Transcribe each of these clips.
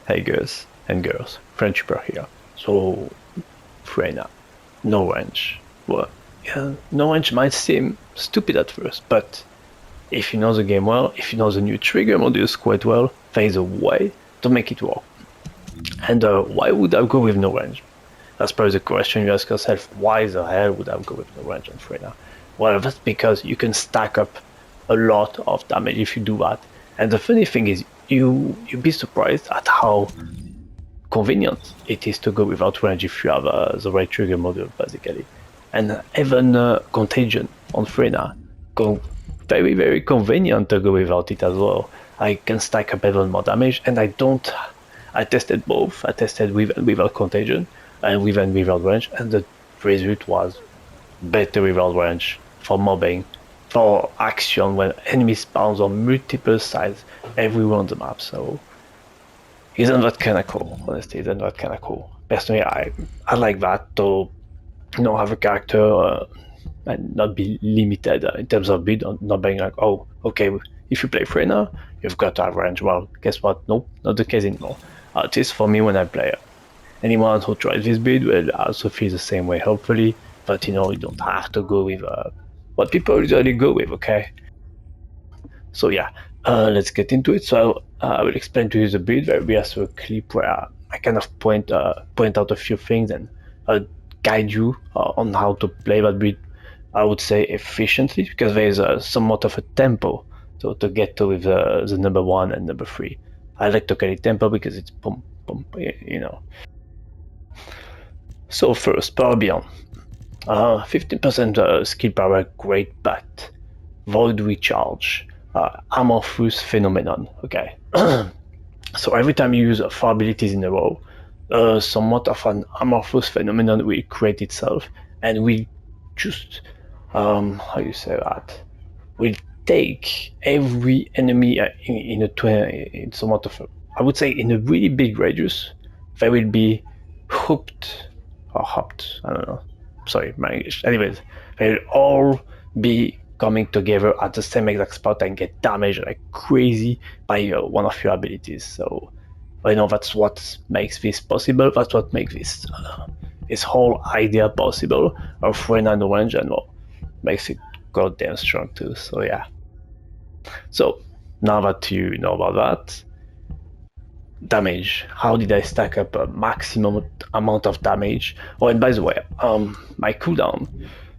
Hey guys and girls, Friendshipper here. So, Freyna, no range. Well, yeah, no range might seem stupid at first, but if you know the game well, if you know the new trigger modus quite well, there is a way to make it work. And why would I go with no range? That's probably the question you ask yourself, why the hell would I go with no range on Freyna? Well, that's because you can stack up a lot of damage if you do that. And the funny thing is, you'd be surprised at how convenient it is to go without range if you have the right trigger module, basically. And even Contagion on Freyna, very, very convenient to go without it as well. I can stack up even more damage, and I tested both. I tested with and without Contagion, and with and without range, and the result was better without range for mobbing, for Axion when enemy spawns on multiple sides everywhere on the map. So isn't that kind of cool? Honestly, isn't that kind of cool? Personally, I like that to have a character and not be limited in terms of build, not being like, oh, okay, if you play Freyna, you've got to have range. Well, guess what? Nope, not the case anymore. At least for me when I play. Anyone who tries this build will also feel the same way, hopefully. But you don't have to go with what people usually go with, okay? So yeah, let's get into it. So I will explain to you the build. There will be also a clip where I kind of point out a few things and guide you on how to play that build, I would say, efficiently, because there is somewhat of a tempo to get to with the number 1 and number 3. I like to call it tempo because it's pump, So first, Power Beyond. 15% skill power, great, but Void Recharge, Amorphous Phenomenon, okay? So every time you use 4 abilities in a row, somewhat of an Amorphous Phenomenon will create itself, and will just, how you say that? Will take every enemy in somewhat of a, I would say in a really big radius. They will be hooked, I don't know. Sorry, my English. Anyways, they'll all be coming together at the same exact spot and get damaged like crazy by one of your abilities. So I know that's what makes this possible. That's what makes this whole idea possible of Freyna no range, and makes it goddamn strong too. So yeah. So now that you know about that, damage. How did I stack up a maximum amount of damage? Oh, and by the way, my cooldown,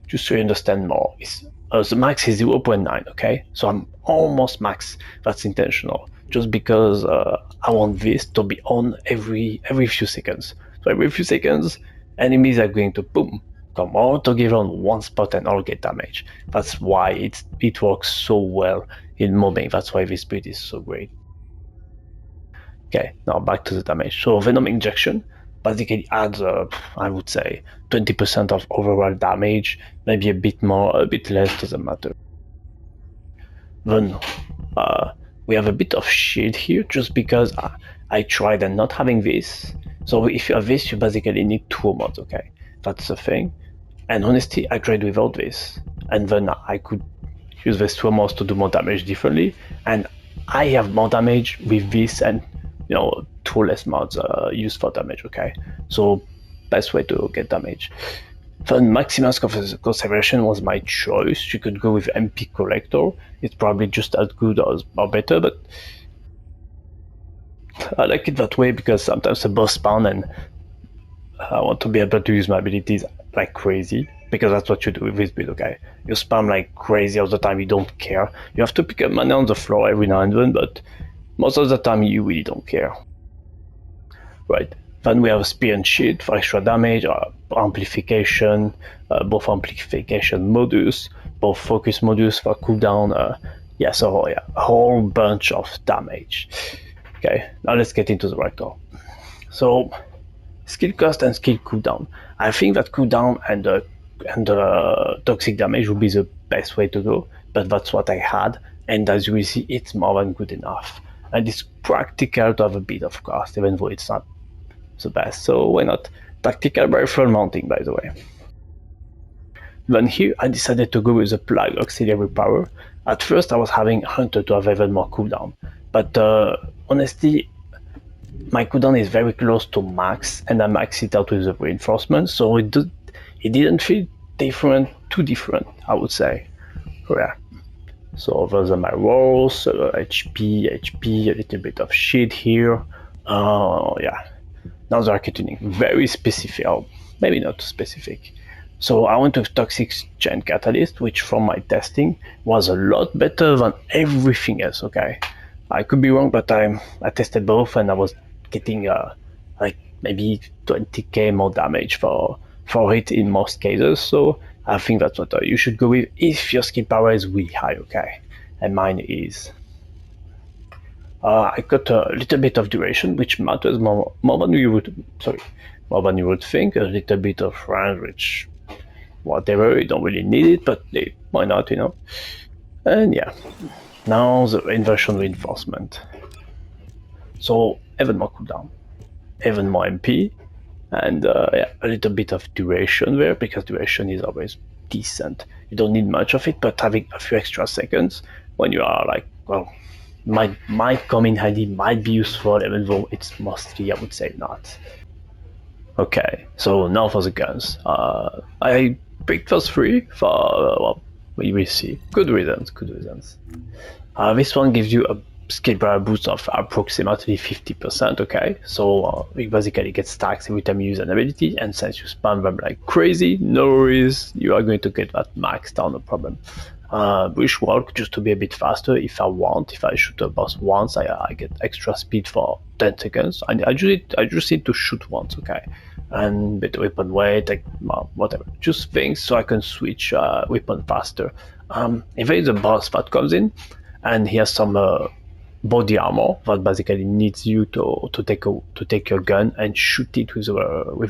just so you understand more, is the max is 0.9, okay? So I'm almost max. That's intentional, just because I want this to be on every few seconds. So every few seconds, enemies are going to boom, come all together on one spot and all get damage. That's why it works so well in mobbing. That's why this build is so great. Okay, now back to the damage. So Venom Injection basically adds, I would say, 20% of overall damage, maybe a bit more, a bit less, doesn't matter. Then we have a bit of shield here, just because I tried and not having this. So if you have this, you basically need 2 mods, okay? That's the thing. And honestly, I tried without this, and then I could use these 2 mods to do more damage differently, and I have more damage with this and 2 less mods used for damage, okay? So best way to get damage. Then Maximus Conservation was my choice. You could go with MP Collector. It's probably just as good or better, but I like it that way because sometimes the boss spawn and I want to be able to use my abilities like crazy, because that's what you do with this build, okay? You spam like crazy all the time, you don't care. You have to pick up mana on the floor every now and then, but most of the time you really don't care. Right, then we have Spear and Shield for extra damage, amplification, both amplification modus, both focus modus for cooldown, so yeah, a whole bunch of damage. Okay, now let's get into the Reactor. So, skill cost and skill cooldown. I think that cooldown and toxic damage would be the best way to go, but that's what I had, and as you will see, it's more than good enough. And it's practical to have a bit of cost, even though it's not the best. So why not? Tactical rifle mounting, by the way. Then here I decided to go with the Plague Auxiliary Power. At first I was having Hunter to have even more cooldown, but honestly, my cooldown is very close to max, and I max it out with the reinforcement, so it didn't feel too different, I would say. Yeah. So those are my rolls, HP, a little bit of shit here. Yeah. Now the arcade tuning, very specific, or maybe not too specific. So I went with Toxic Chain Catalyst, which from my testing was a lot better than everything else, okay? I could be wrong, but I tested both and I was getting like maybe 20k more damage for it in most cases, so I think that's what you should go with if your skill power is really high, okay? And mine is. I got a little bit of duration, which matters more than you would think. A little bit of range, which whatever, you don't really need it, but why not, you know? And yeah, now the inversion reinforcement. So even more cooldown, even more MP, and yeah, a little bit of duration there, because duration is always decent. You don't need much of it, but having a few extra seconds when you are like, well, might come in handy, might be useful, even though it's mostly, I would say, not. Okay, so now for the guns. I picked those three for, well, we will see. Good reasons. This one gives you a skill power boost of approximately 50%, okay? So you basically get stacks every time you use an ability, and since you spam them like crazy, no worries, you are going to get that maxed out, no problem. Wish walk just to be a bit faster if I want. If I shoot a boss once, I get extra speed for 10 seconds. I just need to shoot once, okay? And better weapon weight, like, well, whatever. Just things so I can switch weapon faster. If there is a boss that comes in, and he has some body armor that basically needs you to take your gun and shoot it with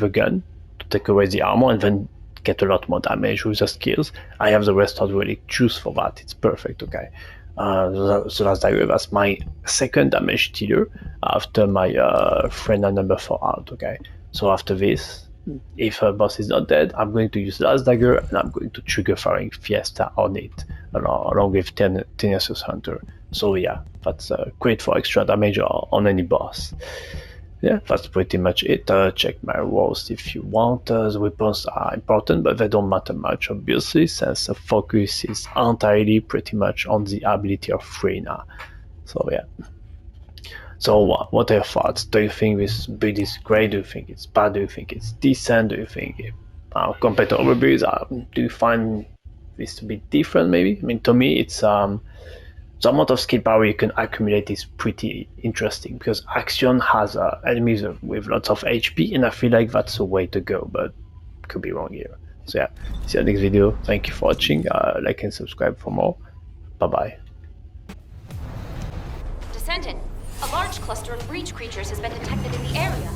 a gun to take away the armor, and then get a lot more damage with the skills. I have the restored relic juice for that. It's perfect, okay? So that's my second damage dealer after my Freyna number 4 out, okay? So after this, if a boss is not dead, I'm going to use Last Dagger, and I'm going to trigger firing Fiesta on it, along with Tenacious Hunter. So yeah, that's great for extra damage on any boss. Yeah, that's pretty much it. Check my rolls if you want. The weapons are important, but they don't matter much, obviously, since the focus is entirely pretty much on the ability of Freyna. So yeah. So what are your thoughts? Do you think this build is great? Do you think it's bad? Do you think it's decent? Do you think compared to other builds, do you find this to be different maybe? I mean, to me, it's the amount of skill power you can accumulate is pretty interesting, because Axion has enemies with lots of HP, and I feel like that's the way to go, but could be wrong here. So yeah, see you in the next video. Thank you for watching. Like and subscribe for more. Bye bye. Descendant, a large cluster of breach creatures has been detected in the area.